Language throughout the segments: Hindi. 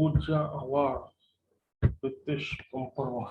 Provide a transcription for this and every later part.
पूजा अवार्ड रितेश पंपरवा।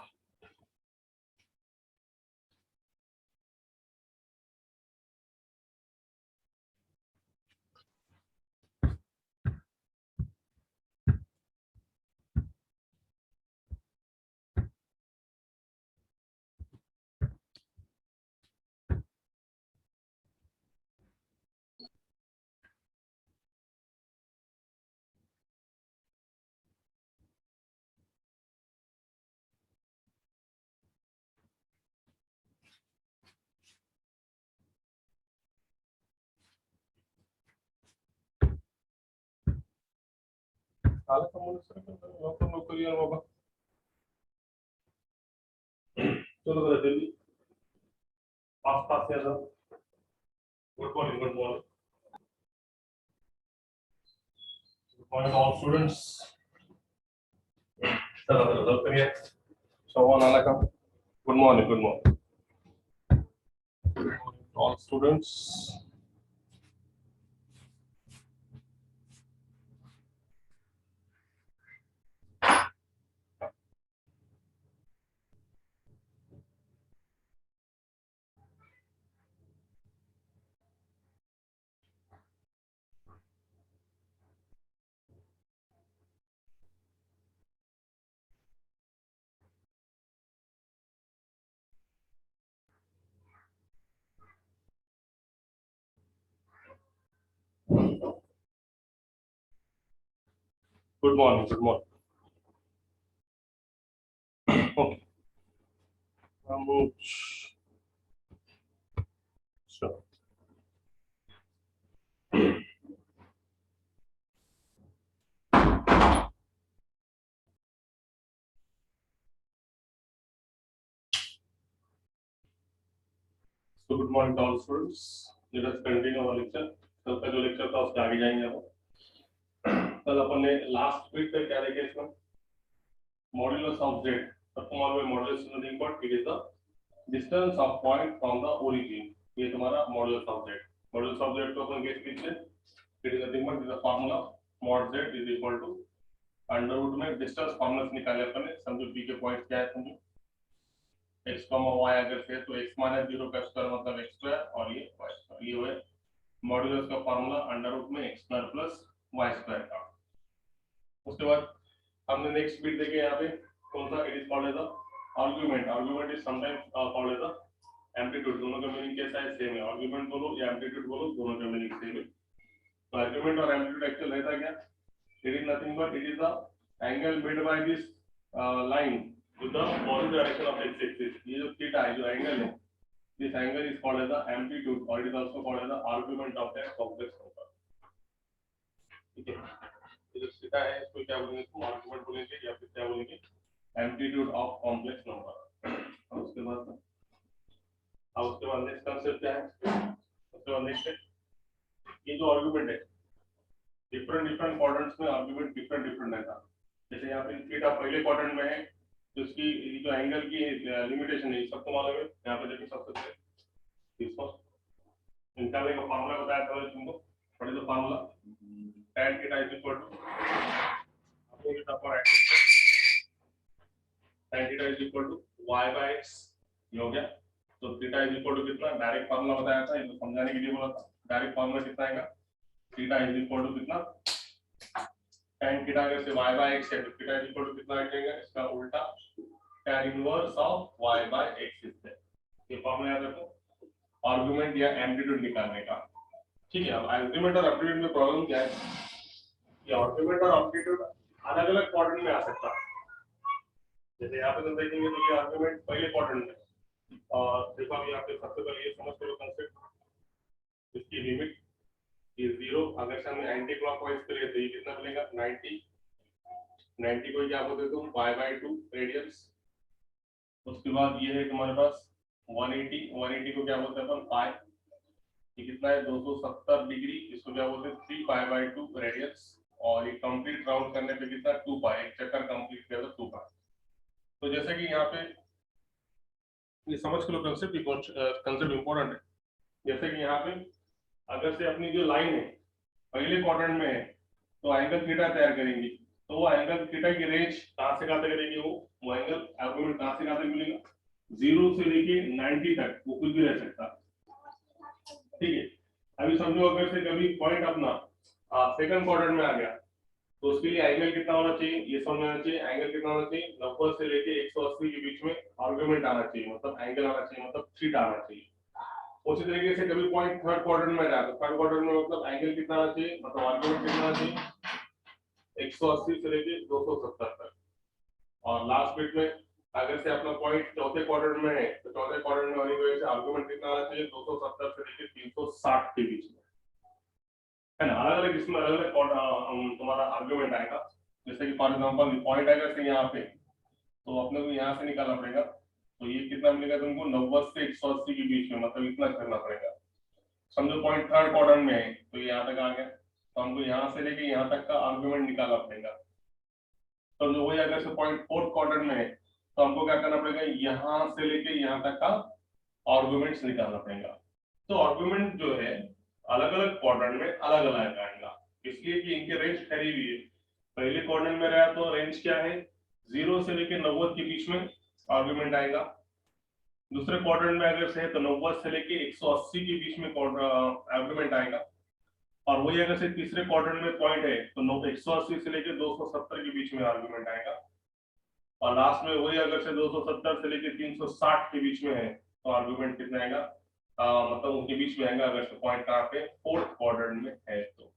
नौकरी बाबा चलो जल्दी पास पास से good morning good morning good morning all students. चलो रिजल्ट करिए Shobhan Alka. Good morning all students. Good morning okay sure. So good morning to all students. Let us continue our lecture. कल का जो लेक्चर था उसके आगे जाएंगे हम। कल अपन ने लास्ट वीक पे क्या देखा इसमें मॉड्यूलस ऑफ z। सबको मालूम है modulus is nothing but it is the distance of point from the origin. ये तुम्हारा modulus of z। Modulus of z को अपन कैसे लिखते हैं? It is nothing but the formula mod z is equal to under root में डिस्टेंस फार्मूला निकाले अपन ने। समझो p के पॉइंट क्या है समझो x, y अगर से तो x - 0 का स्क्वायर मतलब x स्क्वायर और ये y स्क्वायर। ये हुए मॉड्यूलस का फार्मूला अंडर रूट में x square plus y square का। उसके बाद हमने नेक्स्ट बिट देखे यहाँ पे कौन सा? It is called as the argument. Argument is sometimes called as the amplitude. दोनों का मीनिंग कैसा है? सेम है। आर्गुमेंट बोलो या एम्पलीट्यूड बोलो दोनों का मीनिंग सेम है। तो आर्गुमेंट और एम्पलीट्यूड एक्चुअल रहता क्या? It is nothing but it is the angle made by this line with the positive direction of x axis. ये जो थीटा है जो एंगल है this angle is called as the amplitude or it is also called as the argument of that complex number. ठीक है, ये जो थीटा है इसको क्या बोलेंगे? इसको आर्गुमेंट बोलेंगे या फिर क्या बोलेंगे? Amplitude of complex number. और उसके बाद नेक्स्ट कांसेप्ट क्या है? उसके बाद नेक्स्ट ये जो आर्गुमेंट है डिफरेंट क्वाड्रेंट्स में आर्गुमेंट डिफरेंट रहता है। जैसे यहाँ पे थीटा पहले क्वाड्रेंट में है तो इसकी जो एंगल की लिमिटेशन है सबको मालूम है। यहाँ पे देखिए सबसे पहले इसको निकालने का फार्मूला बताया था तुमको। What is the formula? tan theta is equal to आपको ये पर tan theta is equal to y by x। ये हो गया। तो थीटा इज इक्वल टू कितना? डायरेक्ट फार्मूला बताया था, ये समझाने के लिए बोला था। डायरेक्ट फार्मूला कितना आएगा? थीटा इज इक्वल टू कितना? tan थीटा अगर से y बाय x है तो थीटा इज इक्वल टू कितना आ जाएगा? इसका उल्टा tan inverse of y by x है। ये फॉर्मूला याद रखो आर्गुमेंट या एम्पलीट्यूड निकालने का। ठीक है, अब आर्गुमेंट और एम्पलीट्यूड में प्रॉब्लम क्या है? ये आर्गुमेंट और एम्पलीट्यूड अलग-अलग क्वाड्रेंट में आ सकता है। जैसे यहाँ पे तो देखेंगे तो ये आर्गुमेंट पहले क्वाड्रेंट में और देखो अब यहाँ पे सबसे पहले ये समझ लो कांसेप्ट। इसकी लिमिट ये 0 अगर से हमने एंटी क्लॉकवाइज करें तो ये कितना मिलेगा? 90 को क्या बोलते तुम? y by 2 radius. उसके बाद ये है तुम्हारे पास 180 को क्या बोलते हैं अपन? पाई। ये कितना है? 270 डिग्री। इसको क्या बोलते हैं? 3 पाई बाय 2 रेडियस। और ये कंप्लीट राउंड करने पे कितना? 2 पाई। एक चक्कर कंप्लीट किया तो 2 पाई। तो जैसे कि यहाँ पे ये समझ के लो कांसेप्ट इंपॉर्टेंट है। जैसे कि यहाँ पे अगर से अपनी जो लाइन है पहले क्वाड्रेंट में है तो एंगल थीटा तैयार करेंगे। तो वो एंगल थीटा की रेंज कहां से कहां तक रहेगी, वो एंगल आर्गुमेंट कहां से कहां तक मिलेगा, 0 से लेके 90 तक वो कुछ भी रह सकता है। ठीक है, अभी समझो अगर से कभी पॉइंट अपना सेकंड क्वाड्रेंट में आ गया तो उसके लिए एंगल कितना होना चाहिए, ये समझ में आना चाहिए। एंगल कितना होना चाहिए, 90 से लेके 180 के बीच में आर्गुमेंट आना चाहिए, मतलब एंगल आना चाहिए, मतलब थीटा आना चाहिए। उसी तरीके से कभी पॉइंट थर्ड क्वाड्रेंट में रहा तो थर्ड क्वाड्रेंट में मतलब एंगल कितना आना चाहिए, मतलब आर्गुमेंट कितना आना चाहिए, 180 से लेके 270 तक। और लास्ट बिट में अगर से अपना पॉइंट चौथे क्वाड्रेंट में है तो चौथे क्वाड्रेंट में होने की वजह से आर्गुमेंट कितना आना चाहिए, 270 से लेके 360 के बीच में, है ना। अलग अलग इसमें अलग अलग तुम्हारा आर्गुमेंट आएगा। जैसे कि फॉर एग्जांपल पॉइंट आएगा से यहाँ पे, तो अपने को यहाँ से निकालना पड़ेगा, तो ये कितना मिलेगा तुमको, 90 से 180 के बीच में, मतलब इतना करना पड़ेगा। समझो पॉइंट थर्ड क्वाड्रेंट में है तो यहाँ तक आ गया, तो हमको यहाँ से लेके यहाँ तक का आर्गुमेंट निकालना पड़ेगा। तो जो वही अगर से पॉइंट फोर्थ क्वाड्रेंट में है तो हमको क्या करना पड़ेगा, यहाँ से लेके यहाँ तक का आर्गुमेंट्स निकालना पड़ेगा। तो आर्गुमेंट जो है अलग अलग क्वाड्रेंट में अलग अलग आएगा, इसलिए कि इनके रेंज ठहरी हुई है। पहले क्वाड्रेंट में रहा तो रेंज क्या है, 0 से लेके 90 के बीच में आर्गुमेंट आएगा। दूसरे क्वाड्रेंट में अगर से है तो 90 से लेके 180 के बीच में आर्गुमेंट आएगा। और वही अगर से तीसरे क्वाड्रेंट में पॉइंट है तो 180 से लेके 270 के बीच में आर्गुमेंट आएगा। और लास्ट में वही अगर से 270 से लेके 360 के बीच में है तो आर्गुमेंट कितना आएगा, मतलब उनके बीच में आएगा अगर से पॉइंट कहाँ पे फोर्थ क्वाड्रेंट में है तो।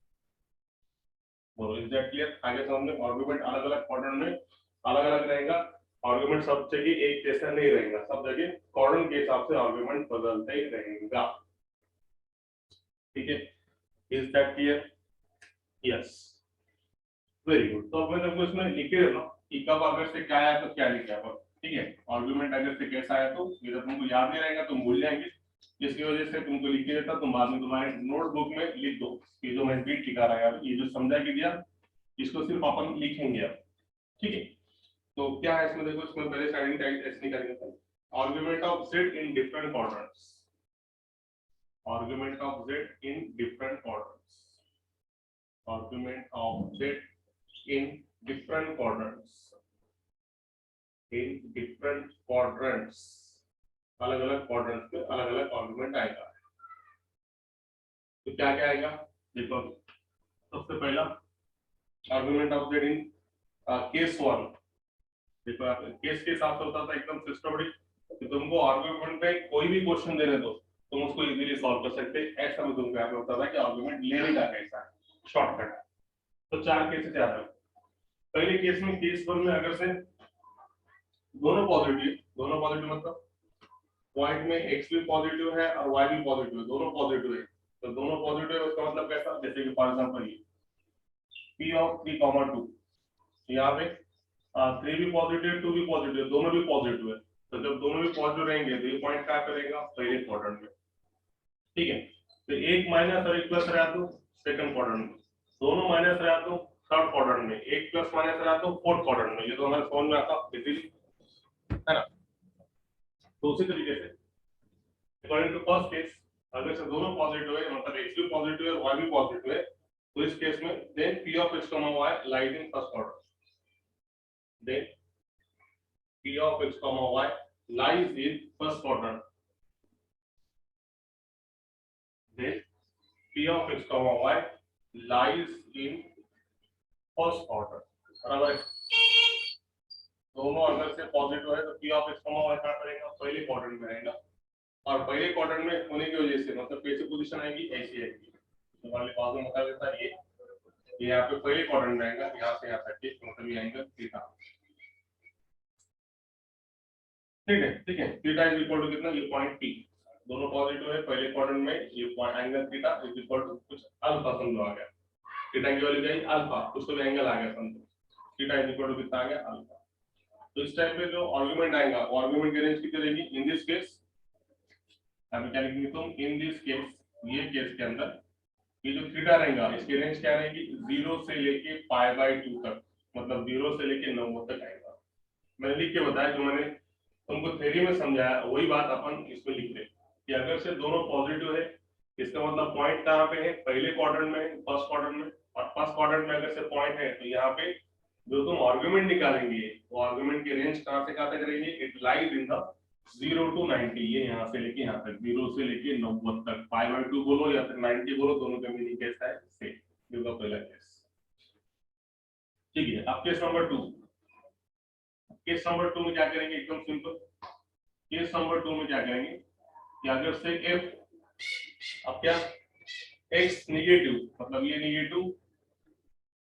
बोलो इज दैट क्लियर, आगे समझ में। आर्गुमेंट अलग अलग क्वाड्रेंट में अलग अलग रहेगा, आर्गुमेंट सब जगह एक जैसा नहीं रहेगा, सब जगह क्वाड्रेंट के हिसाब से आर्गुमेंट बदलते ही रहेगा। ठीक है, is that clear, yes, very good. तो अब मैं तुमको इसमें लिख के देता हूँ कि कब अगर से क्या आया तो क्या लिखा है, ठीक है। आर्गुमेंट अगर से कैसा आया तो ये तुमको याद नहीं रहेगा, तुम भूल जाएंगे, जिसकी वजह से तुमको लिख के देता, तुम बाद में तुम्हारे नोटबुक में लिख दो। ये जो मैं बीट लिखा रहा है, ये जो समझा के दिया, इसको सिर्फ अपन लिखेंगे अब, ठीक है। तो क्या है इसमें, देखो इसमें पहले साइडिंग टाइप ऐसे निकालेंगे, argument of z in different quadrants, argument of z in different quadrants, argument of z in different quadrants, in different quadrants, अलग अलग quadrants में अलग अलग आर्गुमेंट आएगा। तो क्या क्या आएगा, देखो सबसे पहला argument of z in case 1। देखो केस के हिसाब से होता था एकदम सिस्टमेटिक, कि तुमको आर्गुमेंट में कोई भी क्वेश्चन देने दो तुम उसको इजीली सॉल्व कर सकते, ऐसा में तुमको यहाँ पे होता था कि आर्गुमेंट लेने का कैसा शॉर्टकट। तो चार केसेस याद रखो। पहले केस में, केस 1 में अगर से दोनों पॉजिटिव मतलब पॉइंट में x भी पॉजिटिव है और y भी पॉजिटिव है, दोनों पॉजिटिव है, तो दोनों पॉजिटिव है उसका मतलब कैसा, जैसे कि फॉर एग्जांपल ये p ऑफ 3, 2, यहाँ पे 3 भी पॉजिटिव 2 भी पॉजिटिव, दोनों भी पॉजिटिव है, तो जब दोनों भी पॉजिटिव रहेंगे तो ये पॉइंट क्या करेगा, पहले क्वाड्रेंट में, ठीक है। तो एक माइनस और एक प्लस रहा तो सेकंड क्वाड्रेंट में, दोनों माइनस रहा तो थर्ड क्वाड्रेंट में, एक प्लस माइनस रहा तो फोर्थ क्वाड्रेंट में। ये तो हमारे समझ में आता इजीली, है ना। तो उसी तरीके से अकॉर्डिंग टू फर्स्ट केस, अगर से दोनों पॉजिटिव है, मतलब x भी पॉजिटिव है y भी पॉजिटिव है, तो इस केस में then p of x, y lies in first order, then p of x, y lies in first order, then p of x, y lies in first order, बराबर है। दोनों अगर से पॉजिटिव है तो p of x, y क्या करेगा, पहले क्वाड्रेंट में रहेगा, और पहले क्वाड्रेंट में होने की वजह से मतलब कैसे पोजीशन आएगी, ऐसी आएगी। तो वाले पास में बता देता है ये यहाँ पे पहले क्वाड्रेंट में आएगा, यहाँ से यहाँ तक के मतलब ये एंगल थीटा, ठीक है। थीटा इज इक्वल टू कितना, ये पॉइंट p, दोनों पॉजिटिव है पहले क्वाड्रेंट में, ये point angle theta is equal to कुछ अल्फा समझो आ गया, थीटा की वैल्यू क्या है अल्फा, कुछ तो एंगल आ गया समझो, थीटा इज इक्वल टू कितना आ गया अल्फा। तो इस टाइप पे जो आर्गुमेंट आएगा वो आर्गुमेंट की रेंज कितनी रहेगी, इन दिस केस अभी क्या लिखेंगे तुम, इन दिस केस, ये केस के अंदर ये जो थीटा रहेगा इसकी रेंज क्या रहेगी, 0 से लेके π/2 तक, मतलब 0 से लेके 9 तक आएगा। मैंने लिख के बताया, जो मैंने तुमको थ्योरी में समझाया वही बात अपन इसमें लिख रहे कि अगर से दोनों पॉजिटिव है इसका मतलब पॉइंट कहाँ पे है, पहले क्वाड्रेंट में, फर्स्ट क्वाड्रेंट में, और फर्स्ट क्वाड्रेंट में अगर से पॉइंट है तो यहाँ पे जो तुम आर्गुमेंट निकालेंगे वो आर्गुमेंट की रेंज कहां से कहां तक रहेगी, it lies in the 0 to 90, ये यहाँ से लेके यहाँ तक, 0 से लेके 90 तक, π/2 बोलो या फिर 90 बोलो, दोनों का मीनिंग कैसा है, सेम। ये होगा पहला केस। ठीक है, अब केस नंबर 2। केस नंबर 2 में क्या करेंगे, एकदम सिंपल। केस नंबर 2 में क्या करेंगे कि अगर से f, अब क्या, x नेगेटिव मतलब ये नेगेटिव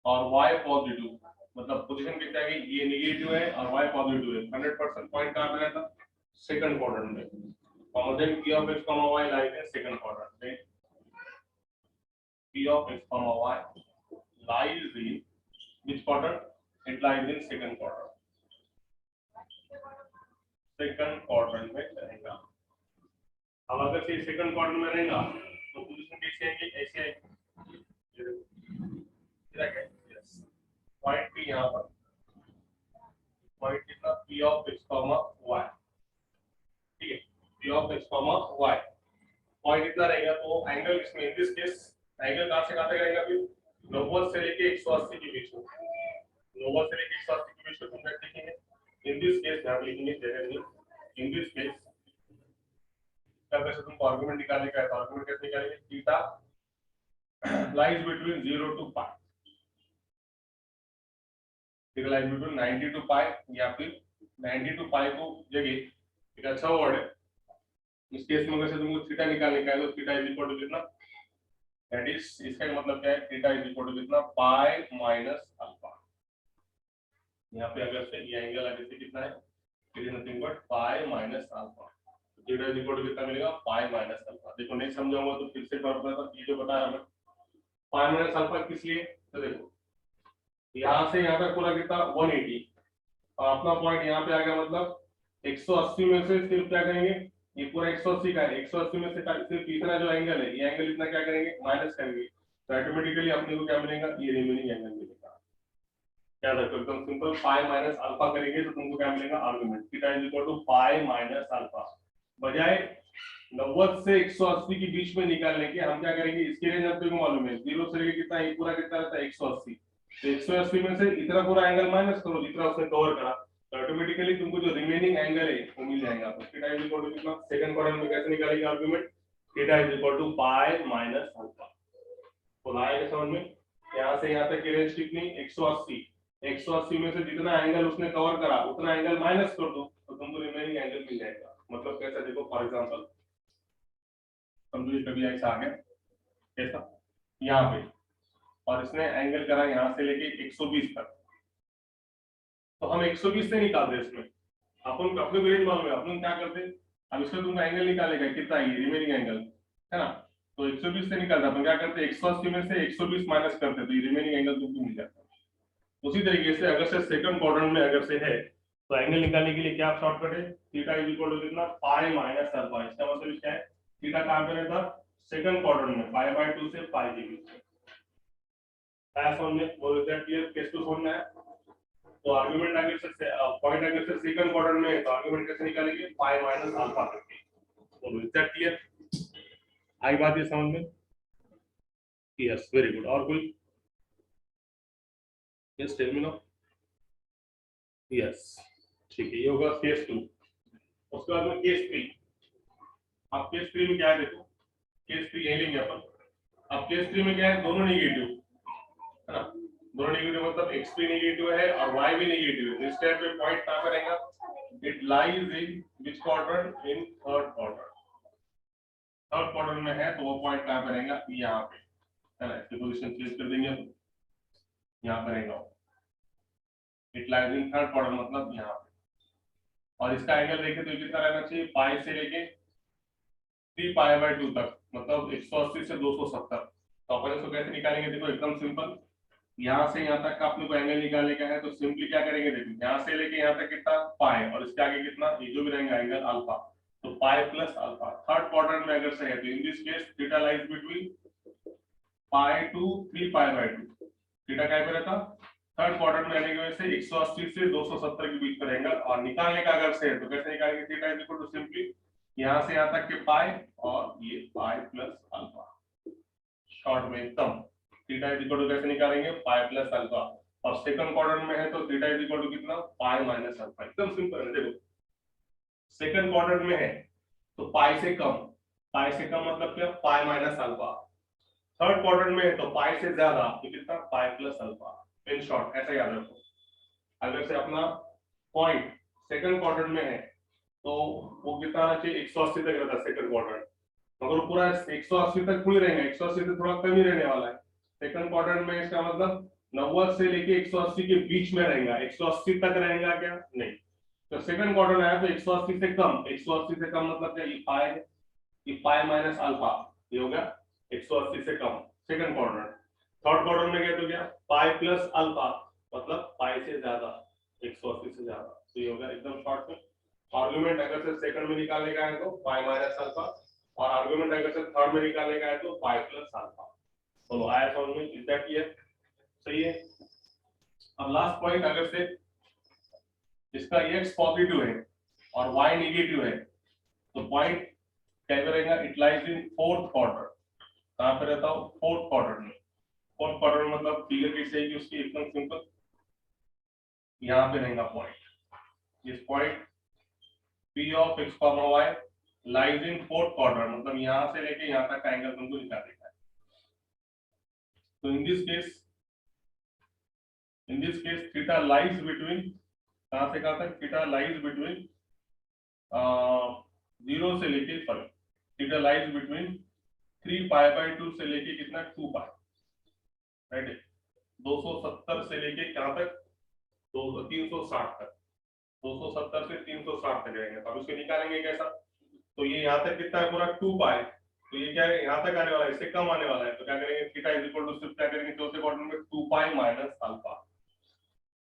और y पॉजिटिव, मतलब पोजीशन कितना है, ये नेगेटिव है और y पॉजिटिव है, 100% पॉइंट कहां पे रहता, सेकंड क्वाड्रेंट में। और then p of x, y lies in second quadrant. p of x, y lies in which quadrant? It lies in second quadrant. Second quadrant में रहेगा। अब अगर से सेकंड क्वाड्रेंट में रहेगा तो पोजीशन कैसे आएगी, ऐसे यस, पॉइंट p यहां पर, पॉइंट कितना, p of x, y, ठीक है, p of x, y point इतना रहेगा, तो एंगल इसमें इन दिस केस एंगल कहां से कहां तक रहेगा, फिर 90 से लेके 180 के बीच में, 90 से लेके 180 के बीच में तुम रख लिखेंगे। इन दिस केस यहां लिखेंगे जगह नहीं, इन दिस केस क्या कैसे तुमको आर्गुमेंट निकालने का है, तो आर्गुमेंट कैसे निकालेंगे, theta lies between 0 to π, theta lies between 90 to π, या फिर 90 to π को जगह एक अच्छा वर्ड है। इस केस में कैसे तुमको थीटा निकालने का है, तो थीटा इज इक्वल टू कितना, दैट इज, इसका मतलब क्या है, थीटा इज इक्वल टू कितना, पाई माइनस अल्फा। यहाँ पे अगर से ये एंगल अगर से कितना है, it is nothing but pi minus alpha. Theta is equal to कितना मिलेगा, पाई माइनस अल्फा। देखो नहीं समझाऊंगा तो फिर से कर देता, ये जो बता रहा मैं, पाई माइनस अल्फा किस लिए, तो देखो यहाँ से यहाँ तक पूरा कितना 180, और अपना पॉइंट यहाँ पे आ गया, मतलब 180 में से सिर्फ क्या करेंगे, ये पूरा 180 का है, 180 में से सिर्फ इतना जो एंगल है, ये एंगल इतना क्या करेंगे, माइनस करेंगे, तो ऑटोमेटिकली अपने को क्या मिलेगा, ये रिमेनिंग एंगल मिलेगा। क्या रखो, एकदम सिंपल, पाई माइनस अल्फा करेंगे तो तुमको क्या मिलेगा, argument theta is equal to pi minus alpha. बजाय 90 से 180 के बीच में निकालने के हम क्या करेंगे, इसकी रेंज आपको मालूम है, 0 से लेके कितना, ये पूरा कितना रहता है 180, तो 180 में से इतना पूरा एंगल माइनस करो जितना उसने कवर करा, तो ऑटोमेटिकली तुमको जो रिमेनिंग एंगल है वो मिल जाएगा। तो थीटा इज इक्वल टू कितना, सेकंड क्वाड्रेंट में कैसे निकालेंगे argument, theta is equal to pi minus alpha. तो आएगा समझ में, यहां से यहां तक की रेंज कितनी, 180, 180 में से जितना एंगल उसने कवर करा उतना एंगल माइनस कर दो, तो तुमको रिमेनिंग एंगल मिल जाएगा। मतलब कैसा, देखो फॉर एग्जांपल समझो कभी ऐसा आ गया, कैसा यहाँ पे, और इसने एंगल करा यहाँ से लेके 120 तक, तो हम 120 से निकालते इसमें, अपन अपने को रेंज मालूम है, अपन क्या करते, अब इसमें तुमको एंगल निकालेगा कितना है, रिमेनिंग एंगल है ना, तो 120 से निकालता, अपन क्या करते, 180 में से 120 माइनस करते, तो ये रिमेनिंग एंगल तुमको मिल जाता है। उसी तरीके से अगर से सेकंड क्वाड्रेंट में अगर से है, तो एंगल निकालने के लिए क्या शॉर्टकट है, थीटा इज इक्वल टू कितना, पाई माइनस अल्फा। इसका मतलब क्या है, थीटा कहां पे रहता, सेकंड क्वाड्रेंट में, π/2 से पाई के बीच में। क्या समझ में, बोल दैट क्लियर, केस टू समझना है। तो आर्गुमेंट अगर से पॉइंट अगर से सेकंड क्वाड्रेंट में है, तो आर्गुमेंट कैसे निकालेंगे, पाई माइनस अल्फा करके। बोलो इज दैट क्लियर, आई बात ये समझ में, यस वेरी गुड। और कोई, yes tell me now, yes ठीक है, ये होगा केस 2। उसके बाद में केस 3। अब केस 3 में क्या है, देखो केस 3 यही लेंगे अपन। अब केस 3 में क्या है, दोनों नेगेटिव है ना, दोनों नेगेटिव मतलब x भी नेगेटिव है और y भी नेगेटिव है। इस टाइप पे पॉइंट कहां पे रहेगा, it lies in which quadrant, in third quadrant. Third quadrant में है तो वो पॉइंट कहां पे रहेगा, यहाँ पे है ना, इसकी पोजीशन चेंज कर देंगे, यहाँ पे रहेगा, it lies in third quadrant मतलब यहाँ पे। और इसका एंगल देखें तो कितना रहना चाहिए, पाई से लेके 3π/2 तक, मतलब 180 से 270। तो अपन इसको कैसे निकालेंगे, देखो एकदम सिंपल, यहाँ से यहाँ तक का अपने को एंगल निकालने का है, तो सिंपली क्या करेंगे, देखो यहाँ से लेके यहाँ तक कितना पाई, और इसके आगे कितना, ये जो भी रहेगा एंगल अल्फा, तो pi plus alpha. Third quadrant में अगर से है तो in this case theta lies between pi to 3π/2। थीटा क्या पे रहता, थर्ड क्वाड्रेंट में रहने की वजह से 180 से 270 के बीच में रहेगा। और निकालने का अगर से है तो कैसे निकालेंगे, theta is equal to simply यहाँ से यहाँ तक के पाई और ये पाई प्लस अल्फा। शॉर्ट में एकदम थीटा इज इक्वल टू कैसे निकालेंगे, पाई प्लस अल्फा। और सेकंड क्वाड्रेंट में है तो थीटा इज इक्वल टू कितना, पाई माइनस अल्फा। एकदम सिंपल है। देखो सेकंड क्वाड्रेंट में है तो पाई से कम मतलब क्या, पाई माइनस अल्फा। थर्ड क्वाड्रेंट में है तो पाई से ज्यादा तो कितना, पाई प्लस अल्फा। इन शॉर्ट ऐसा याद रखो। अगर से अपना पॉइंट सेकंड क्वाड्रेंट में है तो वो कितना आना चाहिए, 180 तक रहता है सेकंड क्वाड्रेंट, मगर वो पूरा 180 तक थोड़ी रहेगा, 180 से थोड़ा कम ही रहने वाला है। सेकंड क्वाड्रेंट में इसका मतलब 90 से लेके 180 के बीच में रहेगा। 180 तक रहेगा क्या, नहीं। तो सेकंड क्वाड्रेंट आया तो 180 से कम, 180 से कम मतलब क्या, ये पाई माइनस अल्फा, ये हो गया 180 से कम सेकंड क्वाड्रेंट। थर्ड क्वाड्रेंट में गया तो क्या, पाई प्लस अल्फा मतलब पाई से ज्यादा, 180 से ज्यादा। तो ये हो गया एकदम शॉर्ट में। आर्गुमेंट अगर से सेकंड में निकालने का है तो पाई माइनस अल्फा, और आर्गुमेंट अगर से थर्ड में निकालने का है तो पाई प्लस अल्फा। तो आया समझ में, इज दैट क्लियर, सही है। अब लास्ट पॉइंट, अगर से इसका x पॉजिटिव है और y नेगेटिव है तो पॉइंट क्या रहेगा, it lies in fourth quadrant. कहां पे रहता हूं, फोर्थ क्वाड्रेंट में। फोर्थ क्वाड्रेंट मतलब फिगर कैसे है कि उसकी एकदम सिंपल, यहां पे रहेगा पॉइंट। इस point P of x, y lies in fourth quadrant, मतलब यहां से लेके यहां तक का एंगल तुमको निकालना है। तो in this case theta lies between, कहां से कहां तक, theta lies between 0 से लेके, sorry, theta lies between 3 pi by 2 से लेके कितना, 2 पाई, राइट है। 270 से लेके कहां तक, 360 तक, 270 से 360 तक रहेंगे। तो अब इसको निकालेंगे कैसा, तो ये यहाँ तक कितना है, पूरा 2 पाई, तो ये क्या है, यहाँ तक आने वाला है, इससे कम आने वाला है। तो क्या करेंगे, थीटा इज इक्वल टू सिर्फ क्या करेंगे, चौथे क्वाड्रेंट में 2 पाई माइनस अल्फा।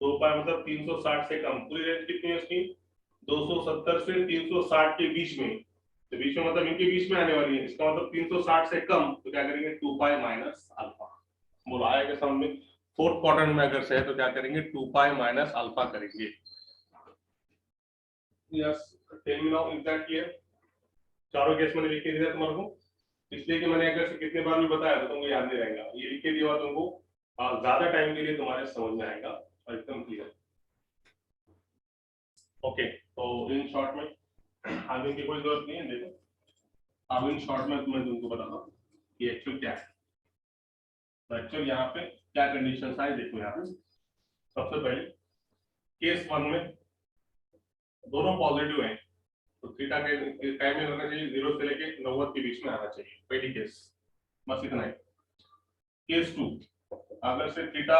2 पाई मतलब 360 से कम, पूरी रेंज कितनी है उसकी, 270 से 360 के बीच में। तो बीच में मतलब इनके बीच में आने वाली है, इसका मतलब 360 से कम, तो क्या करेंगे 2 पाई माइनस अल्फा। बोला आया क्या समझ में। फोर्थ क्वाड्रेंट में अगर से है तो क्या करेंगे, 2 पाई माइनस अल्फा करेंगे। Yes, tell me now, is that clear. चारों केस मैंने लिख के दिया तुम्हारे को, इसलिए कि मैंने अगर कितने बार भी बताया तो तुमको याद नहीं रहेगा। ये लिख के दिया तुमको ज्यादा टाइम के लिए तुम्हारे समझ में आएगा और एकदम क्लियर। ओके, तो इन शॉर्ट में आगे की कोई जरूरत नहीं है। देखो अब इन शॉर्ट में मैं तुमको बताता हूँ कि एक्चुअल क्या है। तो एक्चुअल यहाँ पे क्या कंडीशंस आए, देखो यहाँ पे सबसे पहले केस 1 में दोनों पॉजिटिव हैं तो थीटा के टाइम में रहना चाहिए 0 से लेके 90 के बीच में आना चाहिए, पहली केस, बस इतना ही। केस 2, अगर से थीटा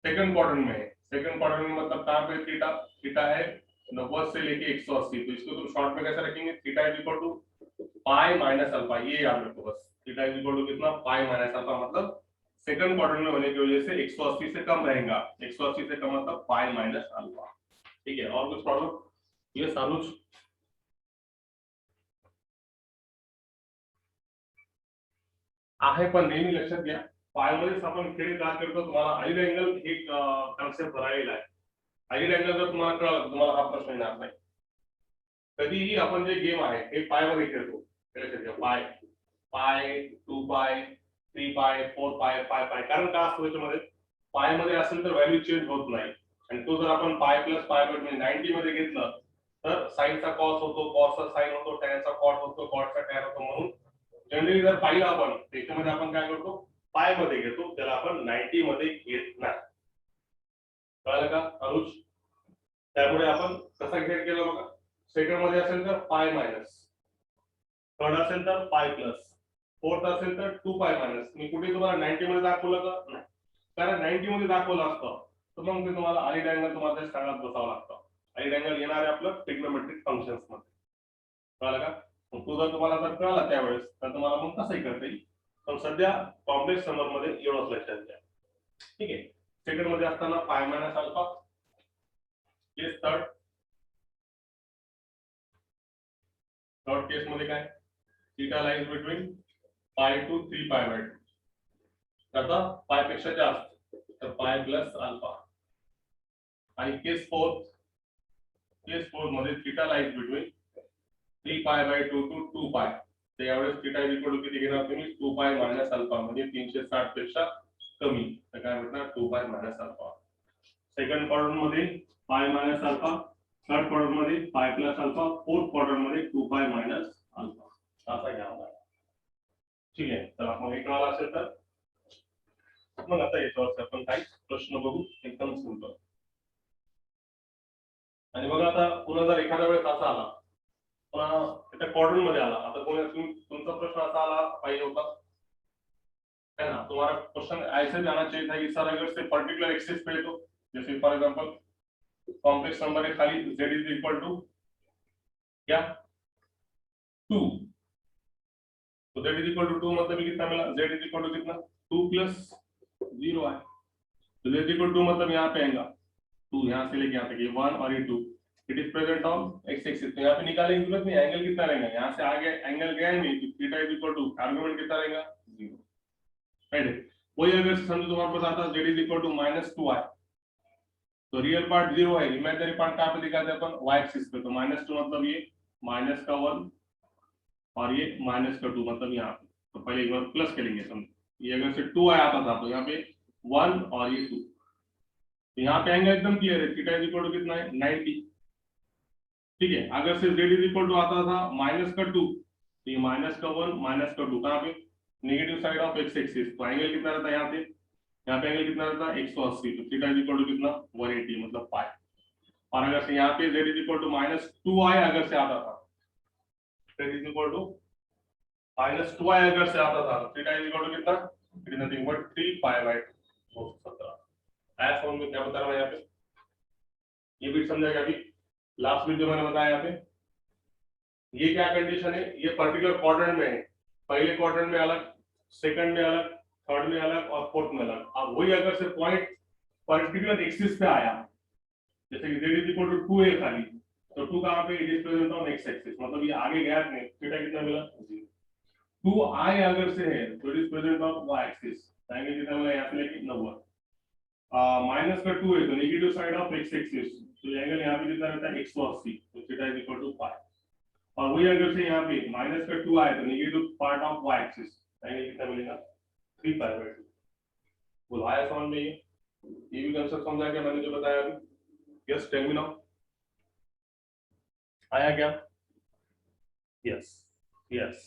सेकंड क्वाड्रेंट में है, सेकंड क्वाड्रेंट में मतलब कहां पे थीटा, थीटा है 90 से लेके 180, तो इसको तुम शॉर्ट में कैसे रखेंगे, theta is equal to pi minus alpha. ये याद रखो बस, थीटा इज इक्वल टू कितना, पाई माइनस अल्फा, मतलब सेकंड क्वाड्रेंट में होने की वजह से 180 से कम रहेगा, 180 से कम मतलब पाई माइनस अल्फा। ठीक है, और कुछ प्रॉब्लम, ये अनुज आहे पण नेहमी लक्षात घ्या, पायामध्येच आपण खेळ का करतो, तुम्हाला आईड अँगल एक कन्सेप्ट भरायला आहे। आईड अँगल जर तुम्हाला कळलं तर तुम्हाला हा प्रश्न येणार नाही। कधीही आपण जे गेम आहे हे पायमध्ये खेळतो, लक्षात घ्या, पाय पाय 2 पाय 3 पाय 4 पाय 5 पाय, कारण का असतो त्याच्यामध्ये, पायमध्ये असेल तर व्हॅल्यू चेंज होत नाही, आणि तो जर आपण पाय प्लस पाय म्हणजे 90 मध्ये घेतलं तर साइनचा कॉस होतो, कॉसचा साइन होतो, टॅनचा कॉट होतो, कॉटचा टॅन होतो। म्हणून जनरली जर पाहिलं आपण त्याच्यामध्ये आपण काय करतो, पाय मध्ये घेतो, त्याला आपण 90 मध्ये घेत नाही। कळलं का अनुज, त्यामुळे आपण कसा घेत केलं बघा, सेकंड मध्ये असेल तर पाय मायनस, थर्ड असेल तर पाय प्लस, फोर्थ असेल तर 2 पाय मायनस। मी कुठे तुम्हाला 90 मध्ये दाखवलं का, नाही, कारण 90 मध्ये दाखवलं असतं तर मग ते तुम्हाला आईड अँगल तुम्हाला सांगत बसावं लागतं। आईड अँगल येणार आहे आपलं ट्रिग्नोमेट्रिक फंक्शन्स मध्ये, कळलं का। मग तो जर तुम्हाला जर कळला त्यावेळेस तर तुम्हाला मग कसंही करता येईल, पण सध्या कॉम्प्लेक्स नंबर मध्ये एवढंच लक्षात घ्या। ठीक आहे, सेकंड मध्ये असताना pi minus alpha, case third case मध्ये काय, theta lies between pi to 3 pi by 2, त्याचा पाय पेक्षा जास्त तर पाय प्लस अल्फा। आणि केस फोर्थ मध्ये theta lies between 3 pi by 2 to 2 pi, तर यावेळेस थीटा इज इक्वल टू किती घेणार तुम्ही, 2 पाय मायनस अल्फा, म्हणजे 360 पेक्षा कमी, तर काय भेटणार 2 pi minus alpha. Second quadrant मध्ये pi minus alpha, third quadrant मध्ये pi plus alpha, fourth quadrant मध्ये 2 पाय मायनस अल्फा असा घ्यावा लागेल. ठीक आहे, तर मग हे कळालं असेल तर मग आता याच्यावर आपण काही प्रश्न बघू, एकदम सिंपल. आणि बघा आता पुन्हा जर एखाद्या वेळेस असा आला, पुन्हा त्या क्वाड्रंट मध्ये आला, आता तुमचा प्रश्न असा आला पाहिजे होता है ना, तुम्हारा क्वेश्चन ऐसे जाना चाहिए था कि सर अगर से पर्टिकुलर एक्सिस पे तो जैसे फॉर एग्जांपल कॉम्प्लेक्स नंबर है खाली z इज इक्वल टू क्या 2, तो z इज इक्वल टू 2 मतलब कितना मिला, z इज इक्वल टू कितना 2 प्लस 0 है, तो z इक्वल टू मतलब यहाँ पे आएगा 2, यहाँ से लेके यहाँ तक ये 1 और ये 2, it is present on x axis. तो यहाँ पे निकालने की जरूरत नहीं, एंगल कितना रहेगा, यहाँ से आगे एंगल गया नहीं, तो theta is equal to argument कितना रहेगा 0. राइट, वही अगर समझो तुम्हारे पास आता z is equal to -2i, तो रियल पार्ट 0 है, इमेजिनरी पार्ट कहाँ पे दिखाते हैं अपन y एक्सिस पे, तो -2 मतलब ये माइनस का 1 और ये माइनस का 2 मतलब यहाँ पे, तो पहले एक बार प्लस करेंगे. समझो ये अगर से 2 आया था तो यहाँ पे 1 और ये 2, तो यहाँ पे एंगल एकदम क्लियर है, थीटा इज इक्वल टू कितना है 90. ठीक है, अगर से z इज इक्वल टू आता था माइनस का 2, तो ये माइनस का 1 माइनस का 2 कहाँ पे negative side of x axis, तो एंगल कितना रहता है यहाँ पे एंगल कितना रहता है 180, तो थीटा इज इक्वल टू कितना 180 मतलब पाई. और अगर से यहाँ पे z is equal to -2i अगर से आता था, z is equal to -2i अगर से आता था, थीटा इज इक्वल टू कितना, it is nothing but 3 pi by 217. आया समझ में क्या बता रहा हूँ यहाँ पे, ये भी समझा क्या अभी लास्ट में जो मैंने बताया यहाँ पे, ये क्या कंडीशन है, ये पर्टिकुलर क्वाड्रेंट में है, पहले क्वाड्रेंट में अलग, सेकंड में अलग, थर्ड में अलग और फोर्थ में अलग. अब वही अगर से पॉइंट पर्टिकुलर एक्सिस पे आया, जैसे कि z is equal to 2a खाली, तो 2 कहां पे, it is present on x axis, मतलब ये आगे गया नहीं, थीटा कितना मिला 0. 2i अगर से है तो it is present on y axis, angle कितना मिला यहां से लेके 90. माइनस का 2 है तो negative side of x axis, तो एंगल यहां पे कितना रहता है 180, तो थीटा इज इक्वल टू पाई. और वही अगर से यहाँ पे माइनस का 2 आए तो negative part of y axis, angle कितना मिलेगा 3 पाई बाय 2. बुलाया समझ में, ये भी कंसेप्ट समझा क्या मैंने जो बताया अभी. यस टेल मी नाउ, आया क्या. यस यस,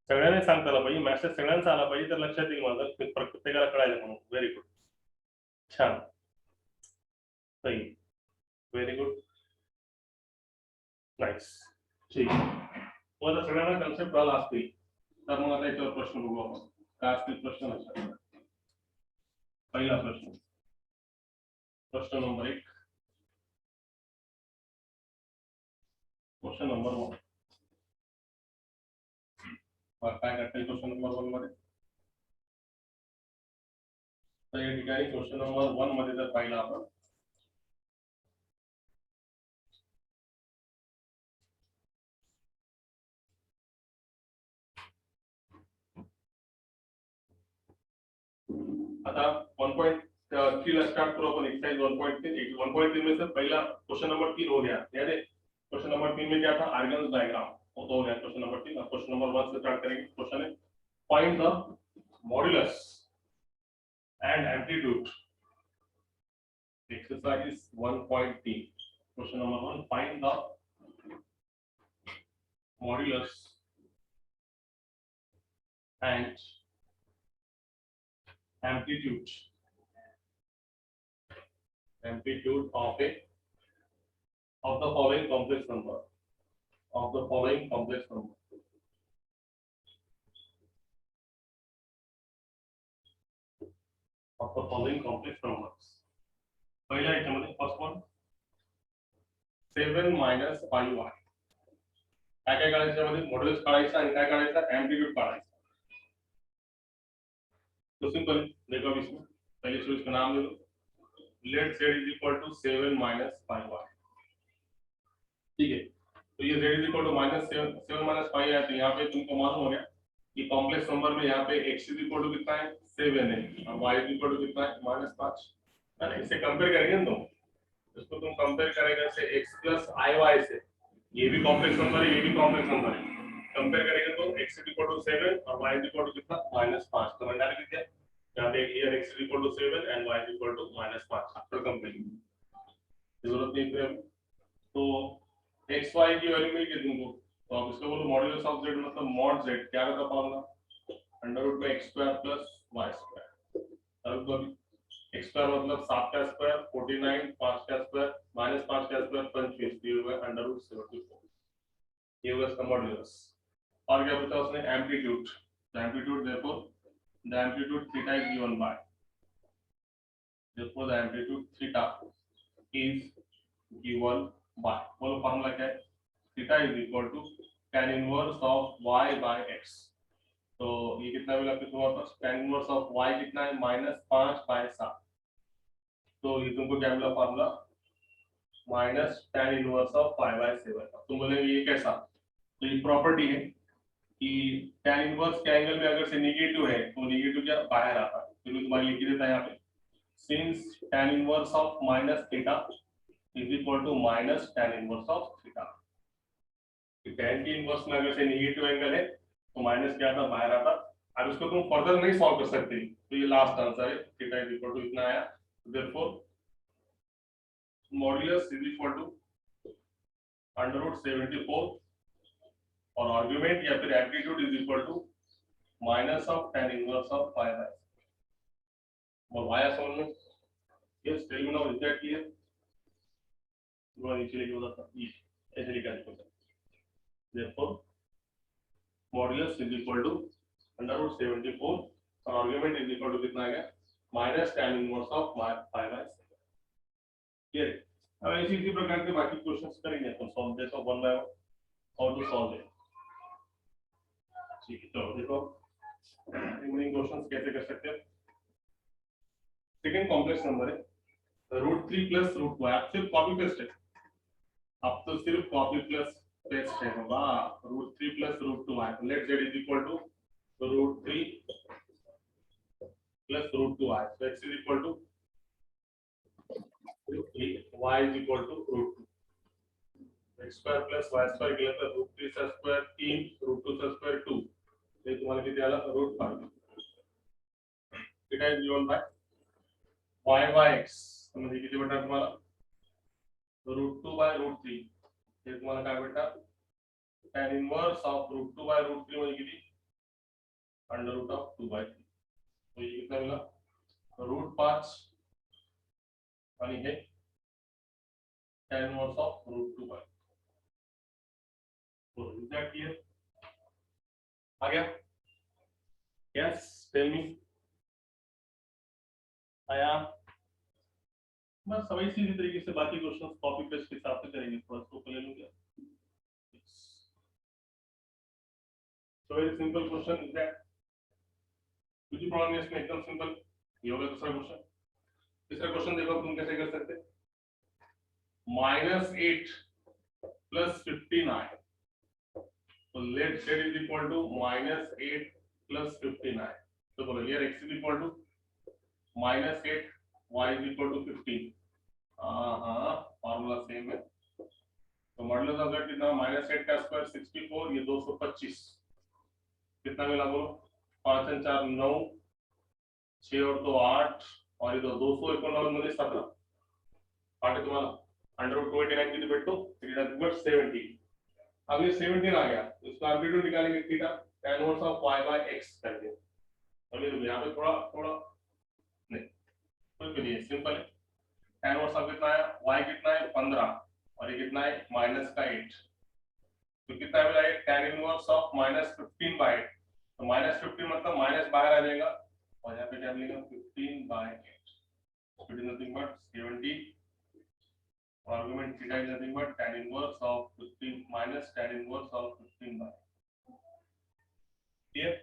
सगळ्यांनी सांगताला पाहिजे, मेसेज सगळ्यांचा आला पाहिजे, तर लक्षात येईल माझं, प्रत्येकाला कळायला म्हणून. व्हेरी गुड, छान, सही, व्हेरी गुड, नाईस. ठीक आहे, मग आता सगळ्यांना कन्सेप्ट आला असतील तर मग आता याच्यावर प्रश्न बघू आपण. काय असतील प्रश्न लक्षात. पहिला प्रश्न, प्रश्न नंबर 1, क्वेश्चन नंबर 1. काय करता येईल क्वेश्चन नंबर 1 मध्ये, तर या ठिकाणी क्वेश्चन नंबर 1 मध्ये जर पाहिलं आपण, आता 1.3 ला स्टार्ट करो अपन. एक्सरसाइज 1.3 में से पहला क्वेश्चन नंबर 3 हो गया, याद है. क्वेश्चन नंबर 3 में क्या था, आर्गन्स डायग्राम, वो तो हो गया क्वेश्चन नंबर 3. अब क्वेश्चन नंबर 1 से स्टार्ट करेंगे. क्वेश्चन है find the modulus and amplitude. Exercise 1.3, question number 1, find the modulus and amplitude of the following complex number, of the following complex number. Of the following complex numbers. पहिला याच्यामध्ये फर्स्ट वन 7 minus 5y. काय काय काढायचं यामध्ये, मॉड्युलस काढायचं आणि काय काढायचं, एम्पलीट्यूड काढायचं. तो सिंपल देखो, इसमें पहले सूत्र का नाम ले लो. Let z is equal to 7 minus 5y. ठीक है, तो ये z is equal to -7 minus 5 है, तो यहाँ पे तुमको मालूम हो गया कि कॉम्प्लेक्स नंबर में यहाँ पे x इज इक्वल टू कितना है 7 है, और y इज इक्वल टू कितना है -5 है ना. इससे कंपेयर करेंगे ना तुम, इसको तुम कंपेयर करेगा से x प्लस iy से, ये भी कॉम्प्लेक्स नंबर है, ये भी कॉम्प्लेक्स नंबर है, कंपेयर करेंगे तो x इज इक्वल टू 7 और y इज इक्वल टू कितना -5, तो मैंने डाल दिया. यहाँ पे here x is equal to 7 and y is equal to -5 after comparing जरूरत नहीं है तो x y की वैल्यू मिल गई तुमको तो अब इसका बोलो मॉड्यूलस ऑफ z मतलब mod z क्या रहता फॉर्मूला अंडर रूट में x square plus y square अब तो x स्क्वायर मतलब 7 का स्क्वायर 49 5 का स्क्वायर -5 का स्क्वायर 25 दिए हुए अंडर रूट 74 ये होगा इसका मॉड्यूलस और क्या पूछा उसने amplitude the amplitude therefore the amplitude theta is given bye therefore the amplitude theta is given by बोलो फार्मूला क्या है theta is equal to tan inverse of y by x तो ये कितना मिला फिर तुम्हारे पास tan inverse of y कितना है -5/7 तो ये तुमको क्या मिला formula minus tan inverse of 5/7 तुम बोलेंगे ये कैसा तो ये प्रॉपर्टी है कि tan inverse के एंगल में अगर से नेगेटिव है तो नेगेटिव क्या बाहर आता है तो तुम्हारे लिख देता है यहाँ पे since tan inverse of minus theta is equal to minus tan inverse of theta tan की इनवर्स में अगर से नेगेटिव एंगल है तो माइनस क्या आता बाहर आता अब इसको तुम फर्दर नहीं सॉल्व कर सकते तो ये लास्ट आंसर है थीटा इज इक्वल टू इतना आया therefore modulus is equal to under root 74 और आर्गुमेंट या फिर amplitude is equal to minus of tan inverse of 5/7 और वाया समझ में yes tell me now is that clear वो नीचे लिखा होता था ये ऐसे लिखा है therefore modulus is equal to under root 74 और आर्गुमेंट इज इक्वल टू कितना आ गया minus tan inverse of 5/7 clear अब इसी प्रकार के बाकी क्वेश्चंस करेंगे अपन सॉल्व देखो one by one how to solve it ठीक है तो देखो रिमेनिंग क्वेश्चंस कैसे कर सकते हैं सेकंड कॉम्प्लेक्स नंबर है √3 प्लस √2 आप सिर्फ कॉपी पेस्ट है अब तो सिर्फ कॉपी प्लस पेस्ट है होगा √3 प्लस √2 है let z is equal to √3 plus √2 है so x is equal to √3 y is equal to √2 x square plus y square के लिए √3 का स्क्वायर 3 √2 का स्क्वायर 2 ये तुम्हारा कितना आला √5 theta is given bye y by x समझिए कितने बटा तुम्हारा √2 by √3 ये तुम्हारा क्या बेटा tan इनवर्स ऑफ √2 by √3 होगी कितनी अंडर रूट ऑफ 2 by 3 तो ये कितना मिला √5 और ये tan इनवर्स ऑफ √2 by तो इज दैट क्लियर आ गया यस टेल मी आया बस सभी सीधी तरीके से बाकी क्वेश्चंस कॉपी पेस्ट के हिसाब से करेंगे थोड़ा सा ले लूंगा so very simple question is that कुछ प्रॉब्लम है इसमें एकदम सिंपल ये होगा दूसरा क्वेश्चन तीसरा क्वेश्चन देखो तुम कैसे कर सकते -8 प्लस 59 तो let z is equal to -8 plus 59 तो बोलो here x is equal to -8 y is equal to 15 हाँ फॉर्मूला सेम है तो मॉडुलस ऑफ दैट कितना -8 का स्क्वायर 64 ये 225 कितना मिला बोलो 5 और 4 9 6 और 2 8 और ये तो 289 में 17 8 है तुम्हारा अंडर रूट 289 की डिवाइड तो इट इज इक्वल 70 अब ये 17 आ गया तो इसका एम्पलीट्यूड निकालेंगे theta tan inverse of y by x करके और ये यहां पे थोड़ा थोड़ा नहीं कोई भी नहीं सिंपल है tan इनवर्स ऑफ कितना है y कितना है 15 और ये कितना है -8 तो कितना मिला है tan इनवर्स ऑफ -15/8 तो -15 मतलब माइनस बाहर आ जाएगा और यहाँ पे क्या मिलेगा 15/8 so it is nothing but 70 argument theta is nothing but tan inverse of 15 minus tan inverse of 15/8 clear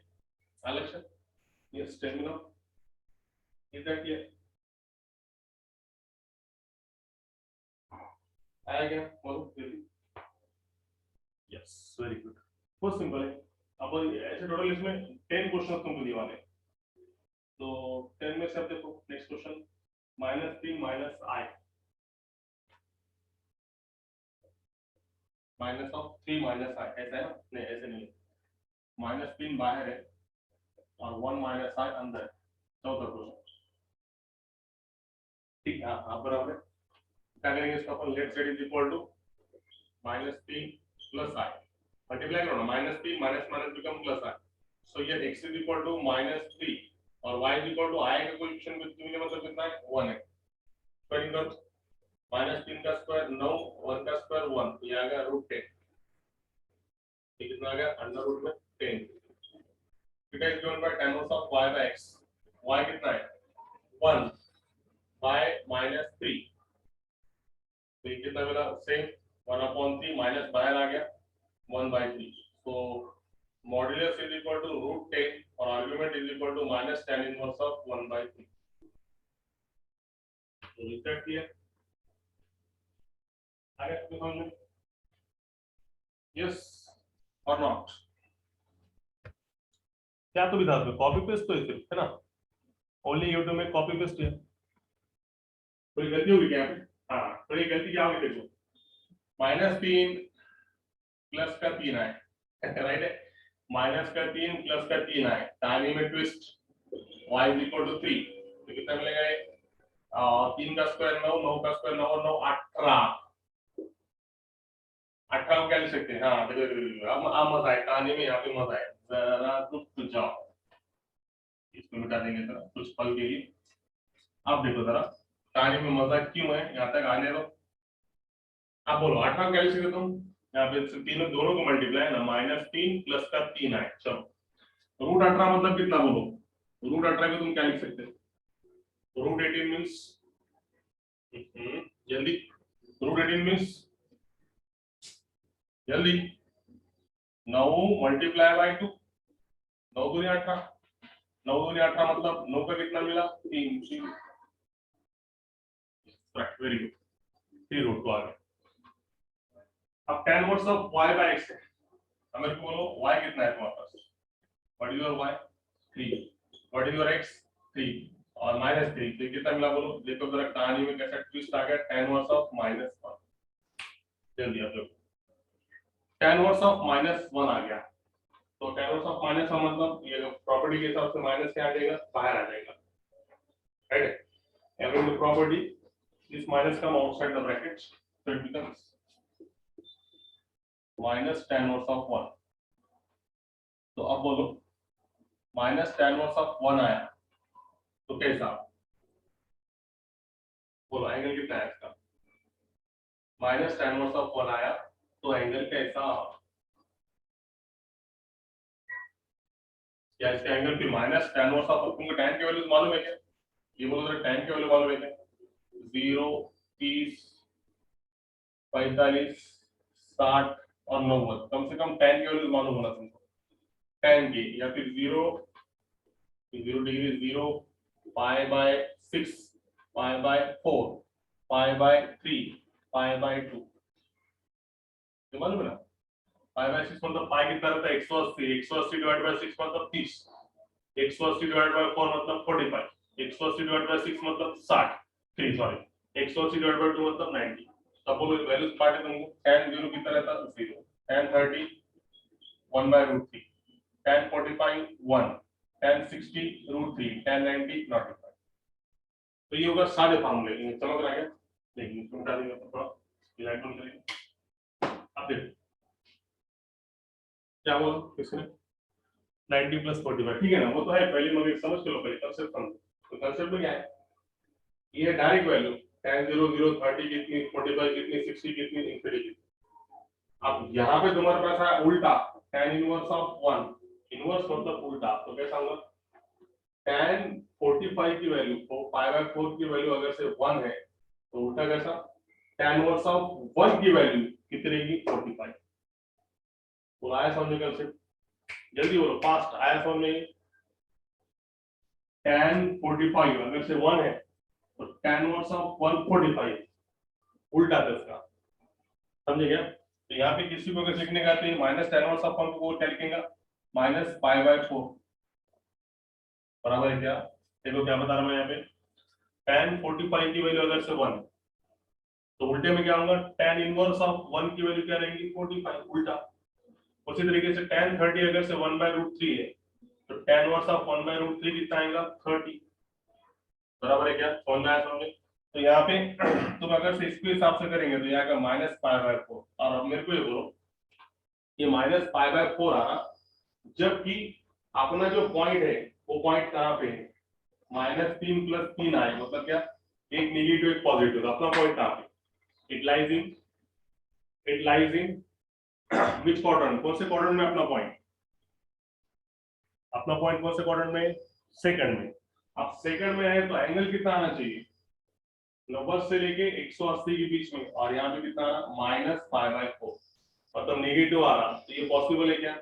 Alexa yes tell me now is that clear आया क्या बोलो जल्दी यस वेरी गुड बहुत सिंपल है अब ऐसे टोटल इसमें 10 क्वेश्चन तुमको दिए वाले तो 10 में से अब देखो next question -3 minus i minus of 3 minus i ऐसा है ना नहीं ऐसे नहीं -3 बाहर है और 1 माइनस i अंदर चौथा क्वेश्चन। ठीक है, हाँ बराबर है। क्या करेंगे इसका अपन, let set is equal to -3 plus i, multiply करो ना, -3 minus minus become plus i, so ये x इज इक्वल टू -3 और y is equal to i का कोएफिशिएंट बिटवीन मतलब कितना है, 1 है। स्क्वायरिंग करो, -3 का स्क्वायर 9, 1 का स्क्वायर 1, ये आ गया √10, ये कितना आ गया, √10। Theta is given by tan inverse of y by x, y कितना है 1 बाय -3, तो ये कितना मिला, सेम 1/3 माइनस बाहर आ गया 1/3, तो मॉड्यूलस इज इक्वल टू √10 और argument is equal to -tan inverse of 1/3। तो रिसेट किया आगे तो समझ में, यस और नॉट, क्या तो विधान में कॉपी पेस्ट तो सिर्फ है ना, ओनली यूट्यूब में कॉपी पेस्ट है। कोई गलती होगी क्या, हाँ तो ये गलती क्या होगी, देखो -3 प्लस का 3 आए, राइट है, माइनस का 3 प्लस का 3 आए, दाहिने में ट्विस्ट y इज इक्वल टू 3, तो कितना मिलेगा ये, 3 का स्क्वायर 9, 9 का स्क्वायर 9 और 9 18, 18 को क्या लिख सकते हैं, हाँ देखो अब मजा आए कहानी में, यहाँ पे मजा आए, जरा रुक जाओ, इसको मिटा देंगे जरा कुछ पल के लिए। अब देखो जरा कहानी में मजा क्यों है, यहाँ तक आने दो। आप बोलो 18 क्या लिख सकते तुम, यहाँ पे तीनों दोनों को मल्टीप्लाई है ना, -3 प्लस का 3 आए, चलो √18 मतलब कितना बोलो, √18 को तुम क्या लिख सकते हो, √18 मींस जल्दी, √18 मींस जल्दी 9 मल्टीप्लाई बाय 2, 9 दूनी 18, 9 दूनी 18 मतलब 9 का कितना मिला 3, वेरी गुड, 3√2 आ गया। अब tan inverse of y by x है, अब मेरे को बोलो y कितना है तुम्हारे पास, what is your y 3, what is your x 3 और -3, तो कितना मिला बोलो, देखो जरा कहानी में कैसा ट्विस्ट आ गया, tan इनवर्स ऑफ -1, जल्दी आप लोग tan इनवर्स ऑफ -1 आ गया, तो tan इनवर्स ऑफ -1 मतलब ये प्रॉपर्टी के हिसाब से माइनस क्या आ जाएगा, बाहर आ जाएगा, right, having the property this minus come outside the brackets, so it becomes minus tan inverse of 1, तो अब बोलो माइनस tan इनवर्स ऑफ 1 आया तो कैसा, बोलो एंगल कितना है इसका, माइनस tan इनवर्स ऑफ 1 आया तो एंगल कैसा, क्या इसका एंगल फिर माइनस tan इनवर्स ऑफ, तुमको tan की वैल्यू मालूम है क्या, ये बोलो जरा tan की वैल्यू मालूम है क्या, 0 30 45 60 और 90, कम से कम tan की वैल्यू मालूम होना तुमको, tan की, या फिर 0 degree 0 pi by 6 pi by 4 pi by 3 pi by 2, तो मालूम है ना, पाई बाय 6 मतलब पाई कितना रहता है 180, 180 डिवाइड बाय 6 मतलब 30, 180 डिवाइड बाय 4 मतलब 45, 180 डिवाइड बाय 6 मतलब 60, 3 सॉरी, 180 डिवाइड बाय 2 मतलब 90, तब बोलो वैल्यूज पार्ट है तुमको, tan 0 कितना रहता है 0, tan 30 1 by √3, tan 45 1, tan 60 √3, tan 90 not equal, तो ये होगा सारे फार्मूले, समझ रहा है क्या, देखिए इसको उठा देंगे थोड़ा डिवाइड कर लेंगे, अब देखो क्या बोला किसने 90 प्लस 45, ठीक है ना, वो तो है पहले मगर समझ के लो, पहले कंसेप्ट समझो, तो कंसेप्ट में क्या है, ये डायरेक्ट वैल्यू tan 0 0 30 कितनी, 45 कितनी, 60 कितनी, इंफिनिटी कितनी, अब यहाँ पे तुम्हारे पास है उल्टा tan इनवर्स ऑफ 1, इनवर्स मतलब उल्टा, तो कैसा होगा, tan 45 की वैल्यू तो पाई बाय 4 की वैल्यू अगर से 1 है तो उल्टा कैसा, tan इनवर्स ऑफ 1 की वैल्यू कितनी रहेगी 45, तो आया समझ में कंसेप्ट, जल्दी बोलो फास्ट, आया समझ में, tan 45 अगर से 1 है तो tan इनवर्स ऑफ 145 उल्टा था इसका, समझे क्या, तो यहाँ पे किसी को अगर लिखने का तो ये माइनस tan इनवर्स ऑफ 1 को क्या लिखेगा, माइनस पाई बाय 4, बराबर है क्या, देखो क्या बता रहा हूं मैं यहाँ पे, tan 45 की वैल्यू अगर से 1 तो उल्टे में क्या होगा, tan इनवर्स ऑफ 1 की वैल्यू क्या रहेगी 45 उल्टा, उसी तरीके से tan 30 अगर से 1 by √3 है तो tan इनवर्स ऑफ 1 by √3 कितना आएगा 30, बराबर है क्या, समझ में आया समझे। तो यहाँ पे तुम अगर से इसके हिसाब से करेंगे तो यहाँ का -π/4, और अब मेरे को ये बोलो ये -π/4 आ रहा, जबकि अपना जो पॉइंट है वो पॉइंट कहाँ पे है, -3 + 3 आए, मतलब क्या, एक नेगेटिव एक पॉजिटिव, तो अपना पॉइंट कहाँ पे, it lies in which quadrant, कौन से क्वाड्रेंट में अपना पॉइंट, कौन से क्वाड्रेंट में, सेकंड में। अब सेकंड में है तो एंगल कितना आना चाहिए, 90 से लेके 180 के बीच में, और यहाँ पे कितना आ रहा, -π/4, मतलब नेगेटिव आ रहा, तो ये पॉसिबल है क्या,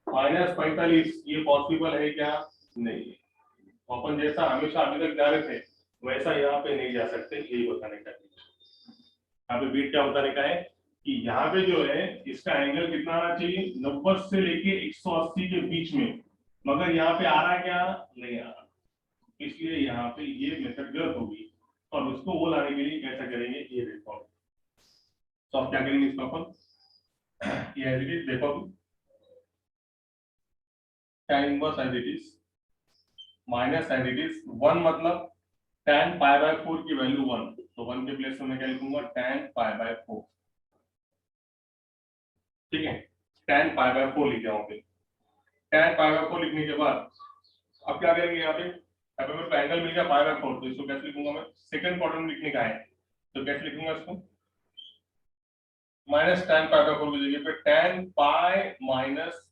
-45 ये पॉसिबल है क्या, नहीं। तो अपन जैसा हमेशा अभी तक जा रहे थे वैसा यहाँ पे नहीं जा सकते, यही बताने का है। यहाँ पे बीट क्या बताने का है कि यहाँ पे जो है इसका एंगल कितना आना चाहिए, 90 से लेके 180 के बीच में, मगर यहाँ पे आ रहा है क्या, नहीं आ रहा, इसलिए यहाँ पे ये मेथड गलत होगी, और उसको वो लाने के लिए कैसा करेंगे, ये देखो। तो आप क्या करेंगे इसको अपन, ये एज इट इज देखो, tan inverse as it is minus as it is 1, मतलब tan π/4 की वैल्यू 1, तो 1 के प्लेस में मैं क्या लिखूंगा, tan π/4, ठीक है, tan π/4 लिख जाओगे। tan π/4 लिखने के बाद अब क्या करेंगे, यहाँ पे अगर मेरे को एंगल मिल गया π/4, तो इसको कैसे लिखूंगा मैं, सेकंड क्वाड्रेंट लिखने का है, तो कैसे लिखूंगा इसको, -tan π/4 की जगह पे tan π -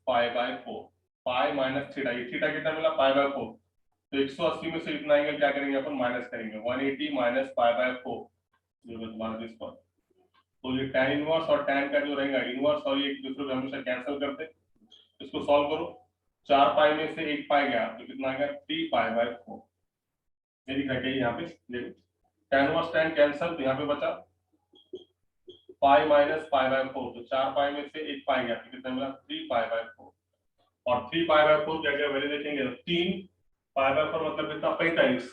π/4, पाई माइनस थीटा, ये थीटा कितना मिला, π/4, तो 180 में से इतना एंगल क्या करेंगे अपन, माइनस करेंगे, 180 - π/4, जो तुम्हारा दिस पर, तो ये tan इनवर्स और tan का जो रहेगा इनवर्स, और ये एक दूसरे को हमेशा कैंसिल करते, इसको सॉल्व करो, 4 पाई में से 1 पाई गया तो कितना आ गया, 3π/4, ये दिख रहा है यहाँ पे देखो, tan इनवर्स tan कैंसिल, तो यहाँ पे बचा पाई माइनस π/4, तो 4 पाई में से 1 पाई गया तो कितना मिला, 3π/4, और 3π/4 क्या क्या वैल्यू देखेंगे, 3π/4 मतलब कितना, 45,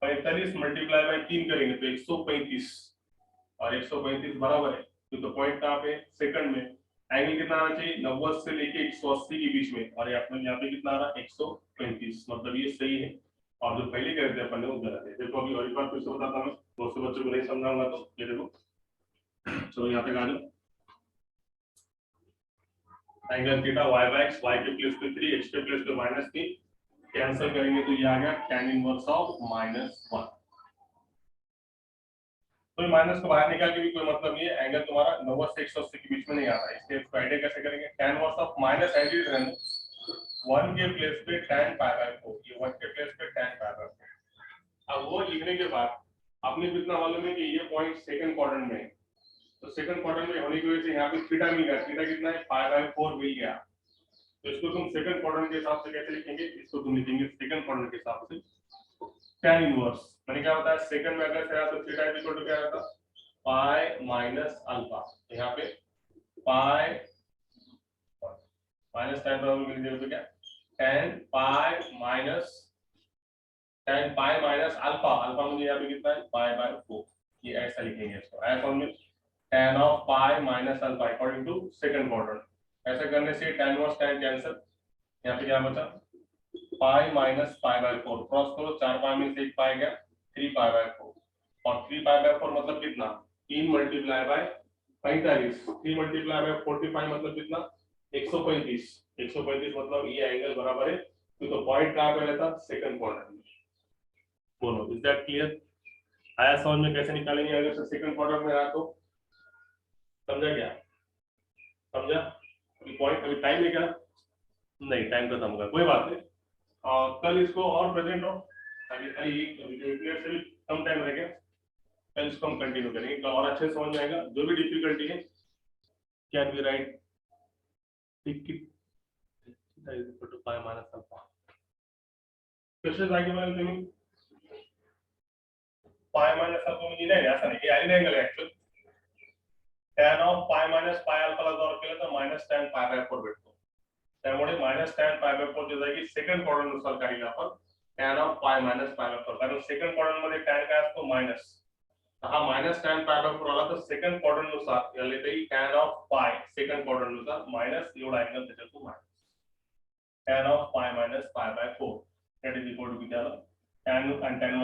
45 मल्टीप्लाई बाय 3 करेंगे तो 135, और 135 बराबर है, तो पॉइंट कहाँ पे, सेकंड में, एंगल कितना आना चाहिए, 90 से लेके 180 के बीच में, और अपने यहाँ पे कितना आ रहा, 135, मतलब ये सही है, और जो पहले कह रहे थे अपन ने वो गलत है। देखो अभी और एक बार फिर से बताता हूँ, दूसरे बच्चों को नहीं समझाऊंगा, तो ये देखो, चलो यहाँ तक आ जाओ, एंगल थीटा y/x, y के प्लेस पे 3, x के प्लेस पे -3, कैंसिल करेंगे तो ये आ गया tan इनवर्स ऑफ -1, तो माइनस को बाहर निकाल के भी कोई मतलब नहीं है, एंगल तुम्हारा 90 से 180 के बीच में नहीं आ रहा है, इसलिए इसको आइडिया कैसे करेंगे, tan inverse of minus as it रहने, 1 के प्लेस पे tan π/4, ये 1 के प्लेस पे tan π/4, अब वो लिखने के बाद आपने कितना मालूम है कि ये पॉइंट सेकंड क्वाड्रेंट में है, तो सेकंड क्वाड्रेंट में होने की वजह से यहाँ पे थीटा मिल गया, थीटा कितना है, π/4 मिल गया, तो इसको तुम सेकंड क्वाड्रेंट के हिसाब से कैसे लिखेंगे, इसको तुम लिखेंगे सेकंड क्वाड्रेंट के हिसाब से tan इनवर्स, मैंने क्या बताया, सेकंड में अगर था तो थीटा इक्वल टू क्या रहता, पाई माइनस अल्फा, यहाँ पे पाई माइनस tan बराबर मिल जाएगा तो क्या, tan पाई माइनस अल्फा, अल्फा मुझे यहाँ पे कितना है, π/4, ये ऐसा लिखेंगे इसको, ऐसा में tan ऑफ pi minus alpha according to second quadrant, ऐसा करने से tan इनवर्स tan कैंसिल, यहाँ पे क्या बचा, पाई माइनस π/4, क्रॉस करो, 4 पाई में से 1 पाई गया, 3π/4, और 3π/4 मतलब कितना, 3 मल्टीप्लाई बाय 45, 3 मल्टीप्लाई बाय 45 मतलब कितना, 135, 135 मतलब ये एंगल बराबर है, तो पॉइंट कहाँ पे रहता, सेकंड क्वाड्रेंट में। बोलो इज दैट क्लियर, आया समझ में कैसे निकालेंगे अगर सेकंड क्वाड्रेंट में आया तो, समझा क्या, समझा, पॉइंट अभी टाइम है क्या, नहीं टाइम खत्म होगा, कोई बात नहीं, और कल इसको और प्रेजेंट हो, अभी अभी से भी कम टाइम रह गया, कल इसको हम कंटिन्यू करेंगे, कल और अच्छे समझ में आएगा, जो भी डिफिकल्टी है कैन बी राइट क्वेश्चन आगे वाले तुम्ही पाय मायनस अल्फा म्हणजे नाही असं नाही, हे आली नाही गेलं actually, tan of pi minus pi अल्फाला जर केलं तर -tan π/4 भेटतो, त्यामुळे -tan π/4 च्या जागी सेकंड क्वाड्रंट नुसार काढले आपण tan ऑफ पाय मायनस π/4, कारण सेकंड क्वाड्रंट मध्ये tan काय असतो मायनस, हा -tan π/4 आला तर सेकंड क्वाड्रंट नुसार याले तरी tan of pi second quadrant नुसार माइनस एवढा एंगल त्याच्यातून minus tan of pi minus π/4 that is equal to किती आला, tan and tan